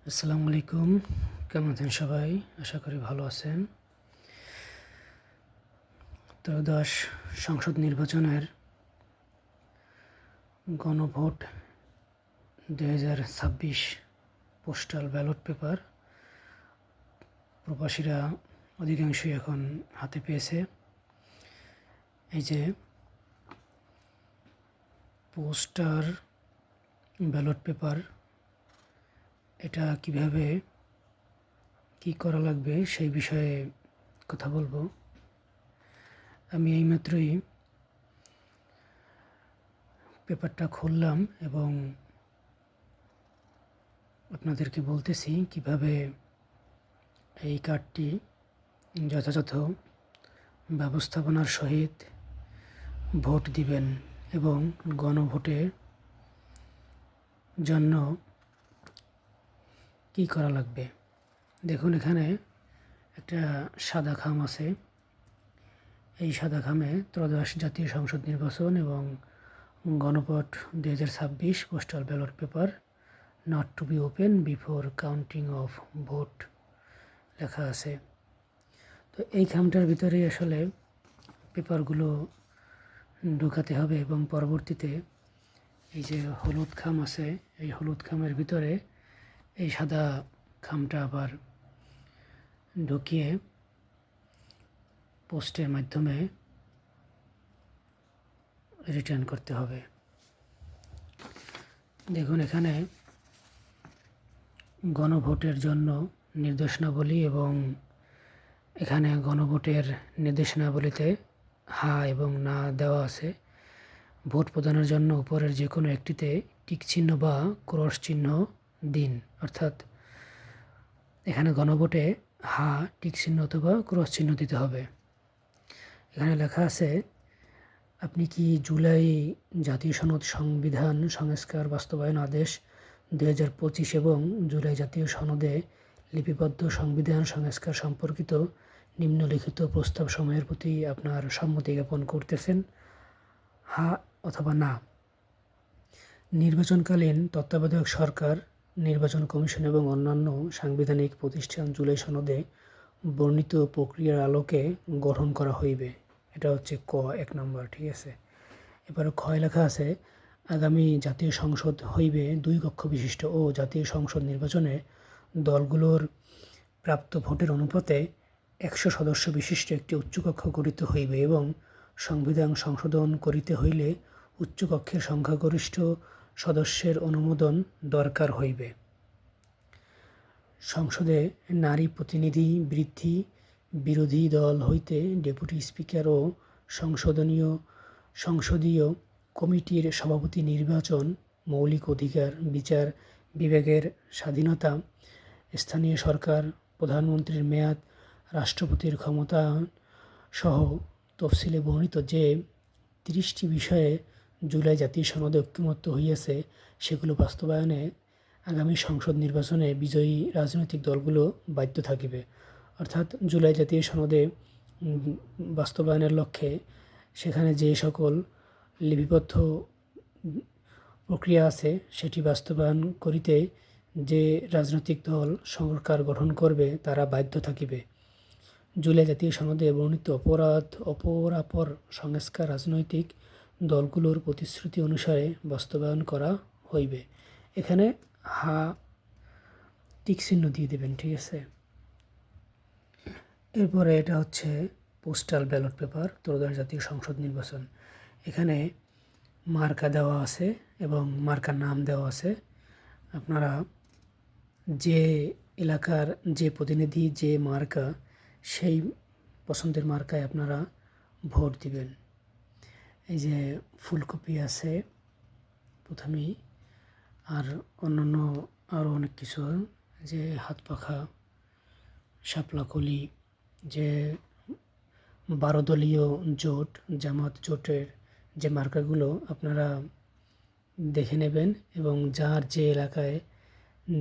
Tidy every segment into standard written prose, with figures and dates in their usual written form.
আসসালামু আলাইকুম। কেমন আছেন সবাই? আশা করি ভালো আছেন। ত্রয়োদশ সংসদ নির্বাচনের গণভোট 2026 পোস্টাল ব্যালট পেপার প্রবাসীরা অধিকাংশই এখন হাতে পেয়েছে। এই যে পোস্টার ব্যালট পেপার, এটা কিভাবে কি করা লাগবে সেই বিষয়ে কথা বলবো। আমি এইমাত্রই পেপারটা খুললাম এবং আপনাদেরকে বলতেছি কিভাবে এই কার্ডটি যথাযথ ব্যবস্থাপনার সহিত ভোট দিবেন এবং গণভোটের জন্য কি করা লাগবে। দেখুন, এখানে একটা সাদা খাম আছে। এই সাদা খামে ত্রয়োদশ জাতীয় সংসদ নির্বাচন এবং গণভোট 2026 postal ballot paper not to be open before counting of vote লেখা আছে। তো এই খামটার ভিতরেই আসলে পেপারগুলো ঢোকাতে হবে এবং পরবর্তীতে এই যে হলুদ খাম আছে, এই হলুদ খামের ভিতরে এই সাদা খামটা আবার ঢুকিয়ে পোস্টের মাধ্যমে রিটার্ন করতে হবে। দেখুন, এখানে গণভোটের জন্য নির্দেশনাবলী এবং এখানে গণভোটের নির্দেশনাবলীতে হা এবং না দেওয়া আছে। ভোট প্রদানের জন্য উপরের যে কোনো একটিতে টিক চিহ্ন বা ক্রস চিহ্ন দিন। অর্থাৎ এখানে গণভোটে হা টিক চিহ্ন অথবা ক্রস চিহ্ন দিতে হবে। এখানে লেখা আছে, আপনি কি জুলাই জাতীয় সনদ সংবিধান সংস্কার বাস্তবায়ন আদেশ 2025 এবং জুলাই জাতীয় সনদে লিপিবদ্ধ সংবিধান সংস্কার সম্পর্কিত নিম্নলিখিত প্রস্তাব সময়ের প্রতি আপনার সম্মতি জ্ঞাপন করতেছেন, হা অথবা না? নির্বাচনকালীন তত্ত্বাবধায়ক সরকার, নির্বাচন কমিশন এবং অন্যান্য সাংবিধানিক প্রতিষ্ঠান জুলাই সনদে বর্ণিত প্রক্রিয়ার আলোকে গঠন করা হইবে। এটা হচ্ছে ক, 1 নম্বর। ঠিক আছে। এবারে ক্ষয় লেখা আছে, আগামী জাতীয় সংসদ হইবে 2 কক্ষ বিশিষ্ট ও জাতীয় সংসদ নির্বাচনে দলগুলোর প্রাপ্ত ভোটের অনুপাতে 100 সদস্য বিশিষ্ট একটি উচ্চকক্ষ গঠিত হইবে এবং সংবিধান সংশোধন করিতে হইলে উচ্চকক্ষের সংখ্যাগরিষ্ঠ সদস্যের অনুমোদন দরকার হইবে। সংসদে নারী প্রতিনিধি বৃদ্ধি, বিরোধী দল হইতে ডেপুটি স্পিকার ও সংসদীয় কমিটির সভাপতি নির্বাচন, মৌলিক অধিকার, বিচার বিভাগের স্বাধীনতা, স্থানীয় সরকার, প্রধানমন্ত্রীর মেয়াদ, রাষ্ট্রপতির ক্ষমতায়ন সহ তফসিলে বর্ণিত যে 30টি বিষয়ে জুলাই জাতীয় সনদে ঐক্যমত্য হইয়াছে, সেগুলো বাস্তবায়নে আগামী সংসদ নির্বাচনে বিজয়ী রাজনৈতিক দলগুলো বাধ্য থাকিবে। অর্থাৎ জুলাই জাতীয় সনদে বাস্তবায়নের লক্ষ্যে সেখানে যে সকল লিপিবদ্ধ প্রক্রিয়া আছে সেটি বাস্তবায়ন করিতে যে রাজনৈতিক দল সরকার গঠন করবে তারা বাধ্য থাকিবে। জুলাই জাতীয় সনদে বর্ণিত অপরাপর সংস্কার রাজনৈতিক দলগুলোর প্রতিশ্রুতি অনুসারে বাস্তবায়ন করা হইবে। এখানে হা টিক চিহ্ন দিয়ে দেবেন। ঠিক আছে। এরপরে এটা হচ্ছে পোস্টাল ব্যালট পেপার ত্রয়োদশ জাতীয় সংসদ নির্বাচন। এখানে মার্কা দেওয়া আছে এবং মার্কার নাম দেওয়া আছে। আপনারা যে এলাকার যে প্রতিনিধি, যে মার্কা, সেই পছন্দের মার্কায় আপনারা ভোট দিবেন। এই যে ফুলকপি আছে প্রথমেই, আর অন্যান্য আরও অনেক কিছু, যে হাত পাখা, শাপলা কলি, যে 12 দলীয় জোট, জামাত জোটের যে মার্কাগুলো আপনারা দেখে নেবেন এবং যার যে এলাকায়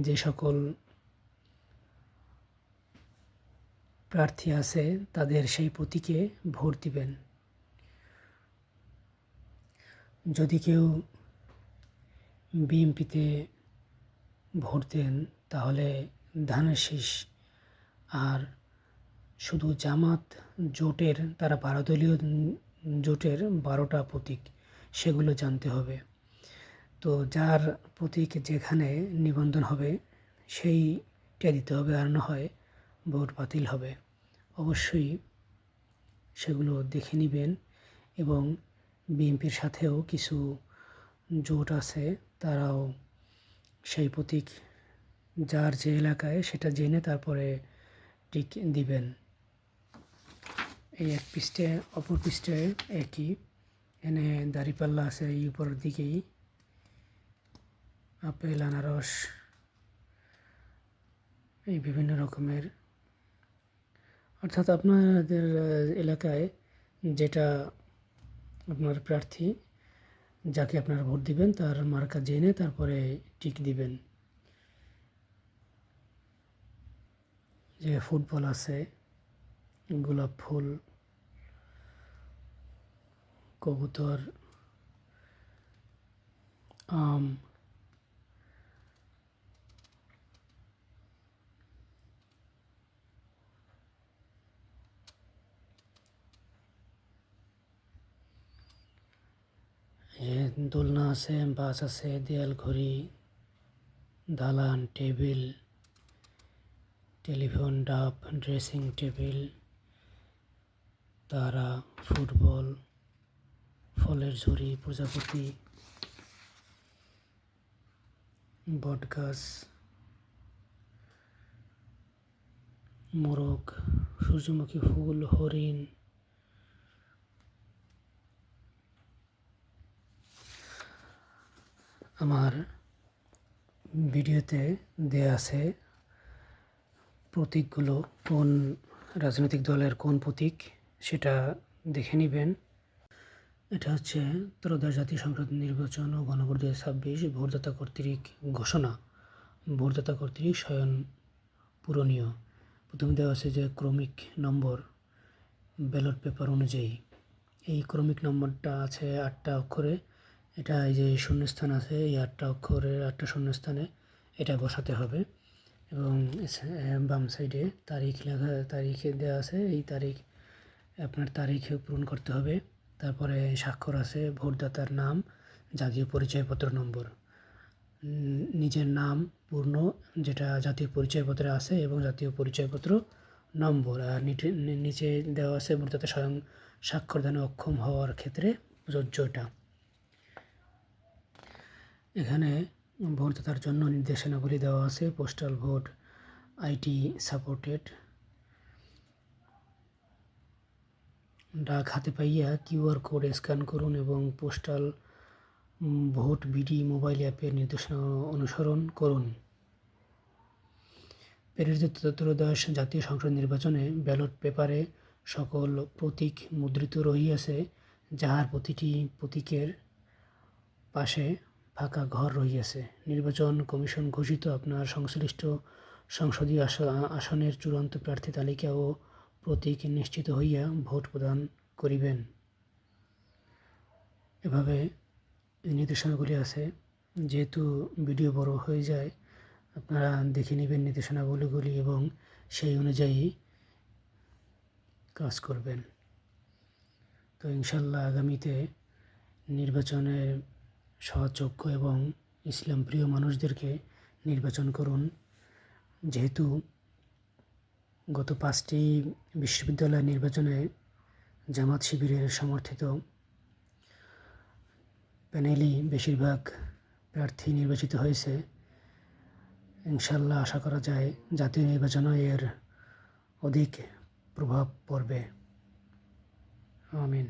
যে সকল প্রার্থী আছে তাদের সেই প্রতীকে ভোট দিবেন। যদি কেউ বিএনপিতে ভোট দেন তাহলে ধানের শীষ আর শুধু জামাত জোটের তারা 12 দলীয় জোটের 12টা প্রতীক সেগুলো জানতে হবে। তো যার প্রতীক যেখানে নিবন্ধন হবে সেইটা দিতে হবে, আর না হয় ভোট বাতিল হবে। অবশ্যই সেগুলো দেখে নেবেন। এবং বিএনপির সাথেও কিছু জোট আছে, তারাও সেই প্রতীক যার যে এলাকায় সেটা জেনে তারপরে টিক দিবেন। এই এক পৃষ্ঠে অপর পৃষ্ঠে একই, এনে দাঁড়িপাল্লা আছে এই উপরের দিকেই, আপেল আনারস এই বিভিন্ন রকমের, অর্থাৎ আপনাদের এলাকায় যেটা আপনার প্রার্থী যাকে আপনারা ভোট দিবেন তার মার্কা জেনে তারপরে টিক দিবেন। যে ফুটবল আছে, গোলাপ ফুল, কবুতর, আম, দোলনা আছে, বাস আছে, দেয়াল ঘড়ি, দালান, টেবিল, টেলিফোন, ডাব, ড্রেসিং টেবিল, তারা, ফুটবল, ফলের ঝুড়ি, প্রজাপতি, বটগাছ, মোরগ, সূর্যমুখী ফুল, হরিণ, আমার ভিডিওতে দেয়া আছে প্রতীকগুলো, কোন রাজনৈতিক দলের কোন প্রতীক সেটা দেখে নেবেন। এটা হচ্ছে ত্রয়োদশ জাতীয় সংসদ নির্বাচন ও গণভোট 2026 ভোটদাতা কর্তৃক ঘোষণা, ভোটদাতা কর্তৃক স্বয়ং পূরণীয়। প্রথমে দেওয়া আছে যে ক্রমিক নম্বর ব্যালট পেপার অনুযায়ী। এই ক্রমিক নম্বরটা আছে 8টা অক্ষরে। এটা এই যে শূন্যস্থান আছে, এই 8টা অক্ষরের 8টা শূন্যস্থানে এটা বসাতে হবে। এবং বাম সাইডে তারিখ লেখা, তারিখ দেওয়া আছে, এই তারিখ আপনার তারিখ পূরণ করতে হবে। তারপরে স্বাক্ষর আছে, ভোটদাতার নাম, জাতীয় পরিচয়পত্র নম্বর, নিজের নাম পূর্ণ যেটা জাতীয় পরিচয়পত্রে আছে এবং জাতীয় পরিচয়পত্র নম্বর। আর নিচে দেওয়া আছে ভোটদাতা স্বয়ং স্বাক্ষরদানে অক্ষম হওয়ার ক্ষেত্রে প্রযোজ্য এটা। এখানে ভোটদাতার জন্য নির্দেশনাগুলি দেওয়া আছে। পোস্টাল ভোট আইটি সাপোর্টেড, ডাক হাতে পাইয়া কিউআর কোড স্ক্যান করুন এবং পোস্টাল ভোট বিডি মোবাইল অ্যাপের নির্দেশনা অনুসরণ করুন। প্রেরিত ত্রয়োদশ জাতীয় সংসদ নির্বাচনে ব্যালট পেপারে সকল প্রতীক মুদ্রিত রহিয়াছে, যাহার প্রতিটি প্রতীকের পাশে ফাঁকা ঘর রহিয়াছে। নির্বাচন কমিশন ঘোষিত আপনার সংশ্লিষ্ট সংসদীয় আসনের চূড়ান্ত প্রার্থী তালিকা ও প্রতীক নিশ্চিত হইয়া ভোট প্রদান করিবেন। এভাবে নির্দেশনাগুলি আছে। যেহেতু ভিডিও বড় হয়ে যায়, আপনারা দেখে নেবেন নির্দেশনাবলীগুলি এবং সেই অনুযায়ী কাজ করবেন। তো ইনশাল্লাহ আগামীতে নির্বাচনের সহযোগ্য এবং ইসলাম প্রিয় মানুষদেরকে নির্বাচন করুন। যেহেতু গত 5টি বিশ্ববিদ্যালয় নির্বাচনে জামাত শিবিরের সমর্থিত প্যানেলই বেশিরভাগ প্রার্থী নির্বাচিত হয়েছে, ইনশাল্লাহ আশা করা যায় জাতীয় নির্বাচনে এর অধিক প্রভাব পড়বে। আমিন।